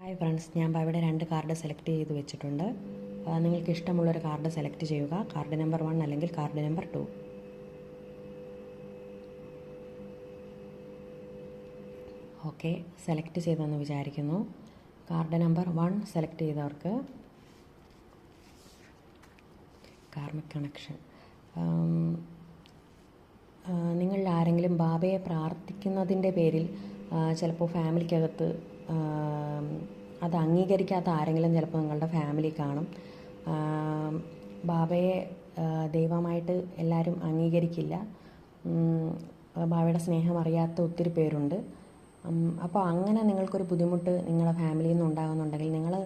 Hi friends, ഞാൻ ഇവിടെ 2 card select ചെയ്ത് വെച്ചിട്ടുണ്ട്. നിങ്ങൾക്ക് ഇഷ്ടമുള്ളൊരു കാർഡ് സെലക്ട് ചെയ്യുക. കാർഡ് നമ്പർ 1 അല്ലെങ്കിൽ കാർഡ് നമ്പർ 2. ഓക്കെ, സെലക്ട് ചെയ്തെന്ന് വിചാരിക്കുന്നു. കാർഡ് നമ്പർ 1 സെലക്ട് ചെയ്തവർക്ക് കാർമിക് കണക്ഷൻ. നിങ്ങളിൽ ആരെങ്കിലും ബാബയെ പ്രാർത്ഥിക്കുന്നതിൻ്റെ പേരിൽ ചിലപ്പോൾ ഫാമിലിക്കകത്ത് അത് അംഗീകരിക്കാത്ത ആരെങ്കിലും ചിലപ്പോൾ നിങ്ങളുടെ ഫാമിലി കാണും. ബാബയെ ദൈവമായിട്ട് എല്ലാവരും അംഗീകരിക്കില്ല. ബാബയുടെ സ്നേഹം അറിയാത്ത ഒത്തിരി പേരുണ്ട്. അപ്പോൾ അങ്ങനെ നിങ്ങൾക്കൊരു ബുദ്ധിമുട്ട് നിങ്ങളുടെ ഫാമിലിയിൽ നിന്ന് ഉണ്ടാകുന്നുണ്ടെങ്കിൽ നിങ്ങൾ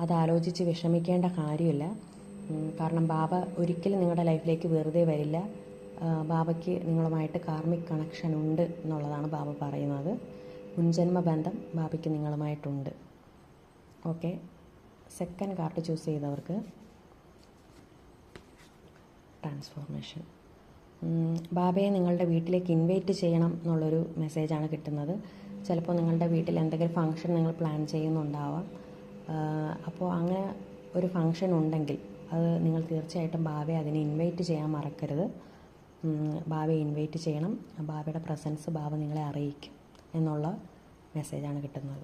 അത് ആലോചിച്ച് വിഷമിക്കേണ്ട കാര്യമില്ല. കാരണം ബാബ ഒരിക്കലും നിങ്ങളുടെ ലൈഫിലേക്ക് വെറുതെ വരില്ല. ബാബയ്ക്ക് നിങ്ങളുമായിട്ട് കാർമിക് കണക്ഷൻ ഉണ്ട് എന്നുള്ളതാണ് ബാബ പറയുന്നത്. മുൻജന്മ ബന്ധം ബാബയ്ക്ക് നിങ്ങളുമായിട്ടുണ്ട്. ഓക്കെ, സെക്കൻഡ് കാർഡ് ചൂസ് ചെയ്തവർക്ക് ട്രാൻസ്ഫോർമേഷൻ. ബാബയെ നിങ്ങളുടെ വീട്ടിലേക്ക് ഇൻവൈറ്റ് ചെയ്യണം എന്നുള്ളൊരു മെസ്സേജാണ് കിട്ടുന്നത്. ചിലപ്പോൾ നിങ്ങളുടെ വീട്ടിൽ എന്തെങ്കിലും ഫംഗ്ഷൻ നിങ്ങൾ പ്ലാൻ ചെയ്യുന്നുണ്ടാവാം. അപ്പോൾ അങ്ങനെ ഒരു ഫംഗ്ഷൻ ഉണ്ടെങ്കിൽ അത് നിങ്ങൾ തീർച്ചയായിട്ടും ബാബയെ അതിനെ ഇൻവൈറ്റ് ചെയ്യാൻ മറക്കരുത്. ബാബയെ ഇൻവൈറ്റ് ചെയ്യണം. ബാബയുടെ പ്രസൻസ് ബാബ നിങ്ങളെ അറിയിക്കും എന്നുള്ള മെസ്സേജാണ് കിട്ടുന്നത്.